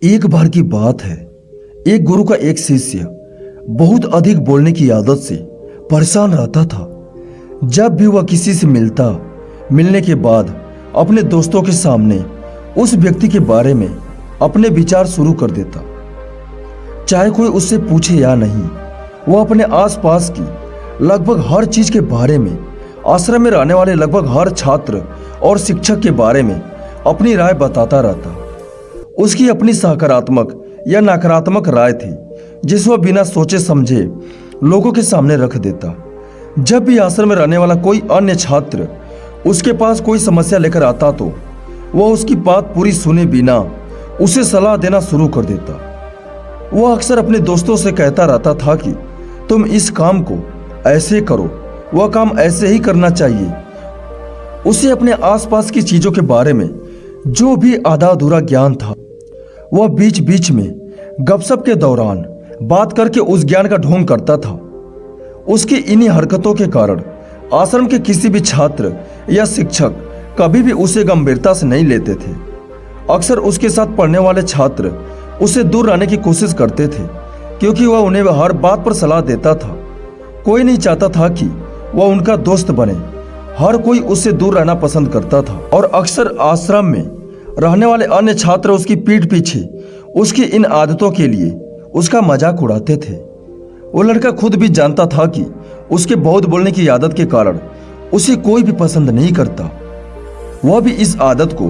एक बार की बात है। एक गुरु का एक शिष्य बहुत अधिक बोलने की आदत से परेशान रहता था। जब भी वह किसी से मिलने के बाद अपने दोस्तों के सामने उस व्यक्ति के बारे में अपने विचार शुरू कर देता। चाहे कोई उससे पूछे या नहीं, वह अपने आसपास की लगभग हर चीज के बारे में, आश्रम में रहने वाले लगभग हर छात्र और शिक्षक के बारे में अपनी राय बताता रहता। उसकी अपनी सकारात्मक या नकारात्मक राय थी, जिसे वह बिना सोचे समझे लोगों के सामने रख देता। जब भी आश्रम में रहने वाला कोई अन्य छात्र उसके पास कोई समस्या लेकर आता तो वह उसकी बात पूरी सुने बिना उसे सलाह देना शुरू कर देता। वह अक्सर अपने दोस्तों से कहता रहता था कि तुम इस काम को ऐसे करो, वह काम ऐसे ही करना चाहिए। उसे अपने आसपास की चीजों के बारे में जो भी आधा अधूरा ज्ञान था, वह बीच बीच में गपशप के दौरान बात करके उस ज्ञान का ढोंग करता था। उसकी इन्हीं हरकतों के कारण आश्रम के किसी भी छात्र या शिक्षक कभी भी उसे गंभीरता से नहीं लेते थे। अक्सर उसके साथ पढ़ने वाले छात्र उससे दूर रहने की कोशिश करते थे, क्योंकि वह उन्हें हर बात पर सलाह देता था। कोई नहीं चाहता था कि वह उनका दोस्त बने। हर कोई उससे दूर रहना पसंद करता था और अक्सर आश्रम में रहने वाले अन्य छात्र उसकी पीठ पीछे उसकी इन आदतों के लिए उसका मजाक उड़ाते थे। वो लड़का खुद भी जानता था कि उसके बहुत बोलने की आदत के कारण उसे कोई भी पसंद नहीं करता। वह भी इस आदत को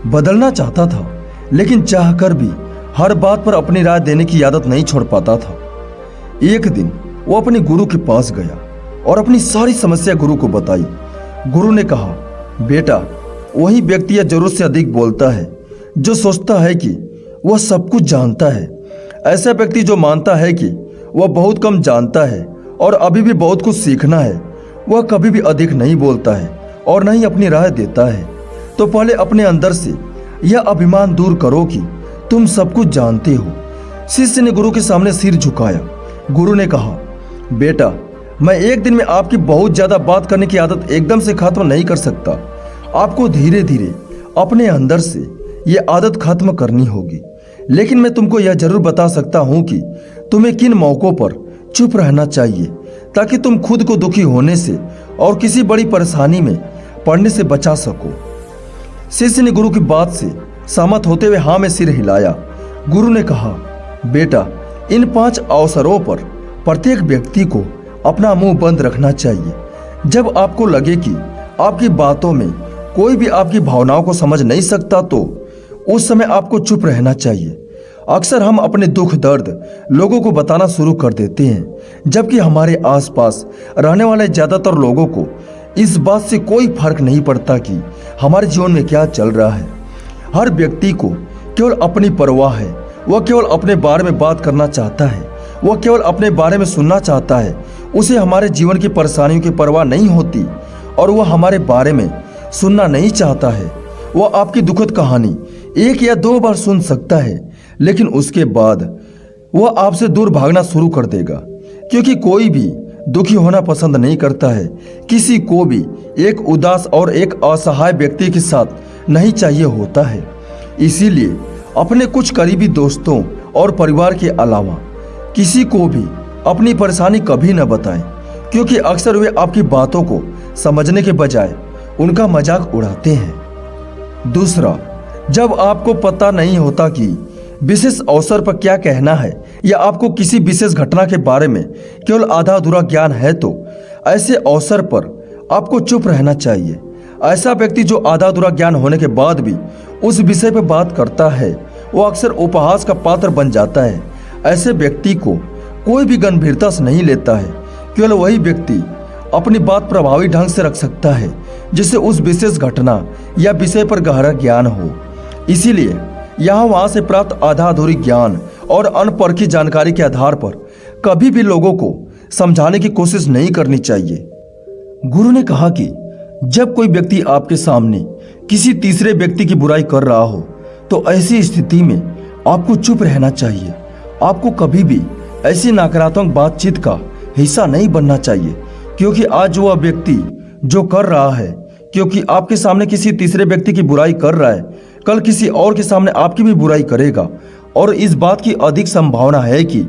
बदलना चाहता था, लेकिन चाहकर भी हर बात पर अपनी राय देने की आदत नहीं छोड़ पाता था। एक दिन वो अपने गुरु के पास गया और अपनी सारी समस्या गुरु को बताई। गुरु ने कहा, बेटा, वही व्यक्ति या जरूरत से अधिक बोलता है जो सोचता है कि वह सब कुछ जानता है। ऐसा व्यक्ति जो मानता है कि वह बहुत कम जानता है और अभी भी बहुत कुछ सीखना है, वह कभी भी अधिक नहीं बोलता है और न ही अपनी राय देता है। तो पहले अपने अंदर से यह अभिमान दूर करो कि तुम सब कुछ जानते हो। शिष्य ने गुरु के सामने सिर झुकाया। गुरु ने कहा, बेटा, मैं एक दिन में आपकी बहुत ज्यादा बात करने की आदत एकदम से खत्म नहीं कर सकता। आपको धीरे धीरे अपने अंदर से यह आदत खत्म करनी होगी। लेकिन मैं तुमको यह जरूर बता सकता हूं कि तुम्हें किन मौकों पर चुप रहना चाहिए, ताकि तुम खुद को दुखी होने से और किसी बड़ी परेशानी में पड़ने से बचा सको। शिष्य ने गुरु की बात से सहमत होते हुए हाँ में सिर हिलाया। गुरु ने कहा, बेटा, इन 5 अवसरों पर प्रत्येक व्यक्ति को अपना मुंह बंद रखना चाहिए। जब आपको लगे कि आपकी बातों में कोई भी आपकी भावनाओं को समझ नहीं सकता, तो उस समय आपको चुप रहना चाहिए। अक्सर हम अपने दुख दर्द लोगों को बताना शुरू कर देते हैं, जबकि हमारे आसपास रहने वाले ज्यादातर लोगों को इस बात से कोई फर्क नहीं पड़ता कि हमारे जीवन में क्या चल रहा है। हर व्यक्ति को केवल अपनी परवाह है। वह केवल अपने बारे में बात करना चाहता है। वह केवल अपने बारे में सुनना चाहता है। उसे हमारे जीवन की परेशानियों की परवाह नहीं होती और वह हमारे बारे में सुनना नहीं चाहता है। वह आपकी दुखद कहानी 1 या 2 बार सुन सकता है, लेकिन उसके बाद वह आपसे दूर भागना शुरू कर देगा, क्योंकि कोई भी दुखी होना पसंद नहीं करता है। किसी को भी एक उदास और एक असहाय व्यक्ति के साथ नहीं चाहिए होता है। इसीलिए अपने कुछ करीबी दोस्तों और परिवार के अलावा किसी को भी अपनी परेशानी कभी न बताएं, क्योंकि अक्सर वे आपकी बातों को समझने के बजाय उनका मजाक उड़ाते हैं। दूसरा, जब आपको पता नहीं होता कि विशेष अवसर पर क्या कहना है या आपको किसी विशेष घटना के बारे में केवल आधा अधूरा ज्ञान है, तो ऐसे अवसर पर आपको चुप रहना चाहिए। ऐसा व्यक्ति जो आधा अधूरा ज्ञान होने के बाद भी उस विषय पर बात करता है, वो अक्सर उपहास का पात्र बन जाता है। ऐसे व्यक्ति को कोई भी गंभीरता से नहीं लेता है। केवल वही व्यक्ति अपनी बात प्रभावी ढंग से रख सकता है जिससे उस विशेष घटना या विषय पर गहरा ज्ञान हो। इसीलिए यहाँ वहां से प्राप्त आधा अधूरी ज्ञान और अनपरखी जानकारी के आधार पर कभी भी लोगों को समझाने की कोशिश नहीं करनी चाहिए। गुरु ने कहा कि जब कोई व्यक्ति आपके सामने किसी तीसरे व्यक्ति की बुराई कर रहा हो, तो ऐसी स्थिति में आपको चुप रहना चाहिए। आपको कभी भी ऐसी नकारात्मक बातचीत का हिस्सा नहीं बनना चाहिए, क्योंकि आज वह व्यक्ति जो कर रहा है, क्योंकि आपके सामने किसी तीसरे व्यक्ति की बुराई कर रहा है, कल किसी और के सामने आपकी भी बुराई करेगा और इस बात की अधिक संभावना है कि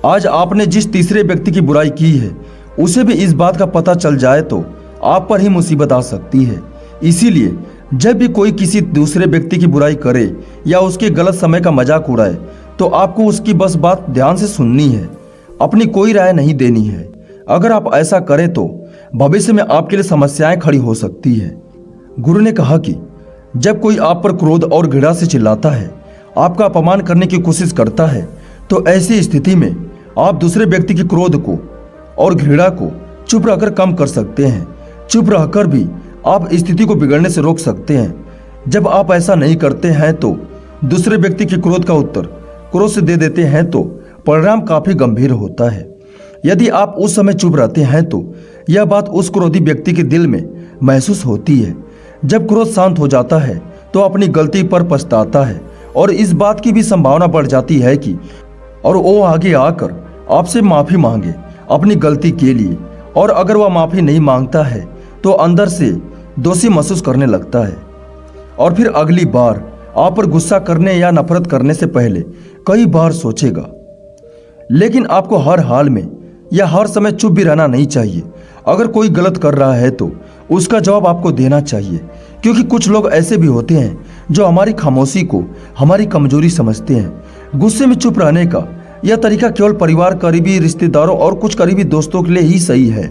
आज आपने जिस तीसरे व्यक्ति की बुराई की है उसे भी इस बात का पता चल जाए तो आप पर ही मुसीबत आ सकती है। इसीलिए जब भी कोई किसी दूसरे व्यक्ति की बुराई करे या उसके गलत समय का मजाक उड़ाए तो आपको उसकी बस बात ध्यान से सुननी है, अपनी कोई राय नहीं देनी है। अगर आप ऐसा करें तो भविष्य में आपके लिए समस्याएं खड़ी हो सकती है। गुरु ने कहा कि जब कोई आप पर क्रोध और घृणा से चिल्लाता है, आपका अपमान करने की कोशिश करता है, तो ऐसी स्थिति में आप दूसरे व्यक्ति के क्रोध को और घृणा को चुप रहकर कम कर सकते हैं। चुप रहकर भी आप स्थिति को बिगड़ने से रोक सकते हैं। जब आप ऐसा नहीं करते हैं तो दूसरे व्यक्ति के क्रोध का उत्तर क्रोध से दे देते हैं तो परिणाम काफी गंभीर होता है। यदि आप उस समय चुप रहते हैं तो यह बात उस क्रोधी व्यक्ति के दिल में महसूस होती है। जब क्रोध शांत हो जाता है तो अपनी गलती पर पछताता है और इस बात की भी संभावना बढ़ जाती है कि और वो आगे आकर आपसे माफी मांगे अपनी गलती के लिए। और अगर वह माफी नहीं मांगता है तो अंदर से दोषी महसूस करने लगता है और फिर अगली बार आप पर गुस्सा करने या नफरत करने से पहले कई बार सोचेगा। लेकिन आपको हर हाल में या हर समय चुप भी रहना नहीं चाहिए। अगर कोई गलत कर रहा है तो उसका जवाब आपको देना चाहिए, क्योंकि कुछ लोग ऐसे भी होते हैं जो हमारी खामोशी को हमारी कमजोरी समझते हैं। गुस्से में चुप रहने का यह तरीका केवल परिवार, करीबी रिश्तेदारों और कुछ करीबी दोस्तों के लिए ही सही है,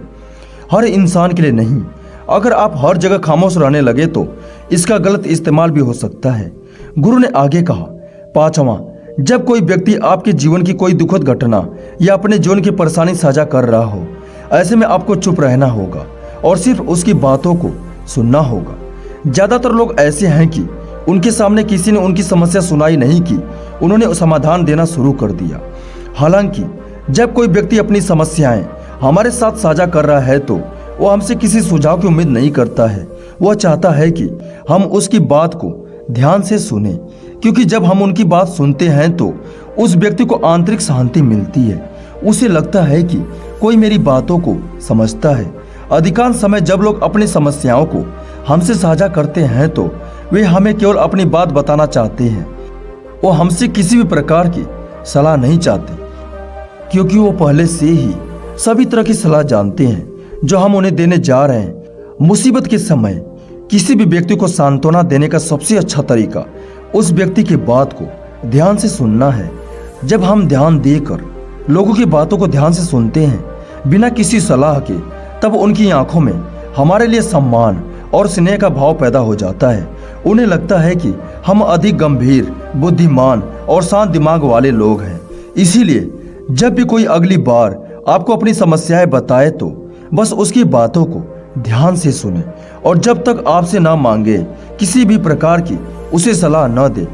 हर इंसान के लिए नहीं। अगर आप हर जगह खामोश रहने लगे तो इसका गलत इस्तेमाल भी हो सकता है। गुरु ने आगे कहा, 5वां, जब कोई व्यक्ति आपके जीवन की कोई दुखद घटना या अपने जीवन की परेशानी साझा कर रहा हो, ऐसे में आपको चुप रहना होगा और सिर्फ उसकी बातों को सुनना होगा। ज्यादातर लोग ऐसे हैं कि उनके सामने किसी ने उनकी समस्या सुनाई नहीं की, उन्होंने समाधान देना शुरू कर दिया। हालांकि जब कोई व्यक्ति अपनी समस्याएं हमारे साथ साझा कर रहा है तो वो हमसे किसी सुझाव की उम्मीद नहीं करता है। वह चाहता है कि हम उसकी बात को ध्यान से सुने, क्योंकि जब हम उनकी बात सुनते हैं तो उस व्यक्ति को आंतरिक शांति मिलती है। उसे लगता है कि कोई मेरी बातों को समझता है। अधिकांश समय जब लोग अपनी समस्याओं को हमसे साझा करते हैं तो वे हमें केवल अपनी बात बताना चाहते हैं। वो हमसे किसी भी प्रकार की सलाह नहीं चाहते, क्योंकि वो पहले से ही सभी तरह की सलाह जानते हैं जो हम उन्हें देने जा रहे हैं। मुसीबत के समय किसी भी व्यक्ति को सांत्वना देने का सबसे अच्छा तरीका उस व्यक्ति की बात को ध्यान से सुनना है। जब हम ध्यान देकर लोगों की बातों को ध्यान से सुनते हैं बिना किसी सलाह के, तब उनकी आंखों में हमारे लिए सम्मान और स्नेह का भाव पैदा हो जाता है। उन्हें लगता है कि हम अधिक गंभीर, बुद्धिमान और शांत दिमाग वाले लोग हैं। इसीलिए जब भी कोई अगली बार आपको अपनी समस्याएं बताए तो बस उसकी बातों को ध्यान से सुने और जब तक आपसे ना मांगे किसी भी प्रकार की उसे सलाह न दे।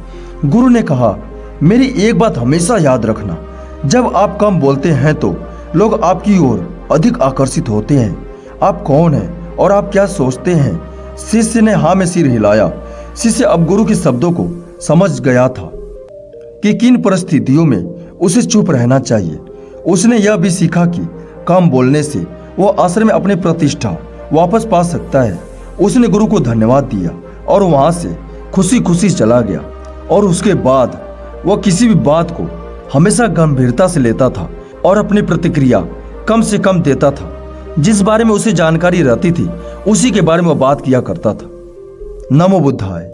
गुरु ने कहा, मेरी एक बात हमेशा याद रखना, जब आप कम बोलते हैं तो लोग आपकी ओर अधिक आकर्षित होते हैं। आप कौन हैं और आप क्या सोचते हैं? शिष्य ने हाँ में सिर हिलाया। शिष्य अब गुरु के शब्दों को समझ गया था कि किन परिस्थितियों में उसे चुप रहना चाहिए। उसने यह भी सीखा कि कम बोलने से वो आश्रम में अपनी प्रतिष्ठा वापस पा सकता है। उसने गुरु को धन्यवाद दिया और वहां से खुशी खुशी चला गया। और उसके बाद वह किसी भी बात को हमेशा गंभीरता से लेता था और अपनी प्रतिक्रिया कम से कम देता था। जिस बारे में उसे जानकारी रहती थी उसी के बारे में वह बात किया करता था। नमो बुद्धाय।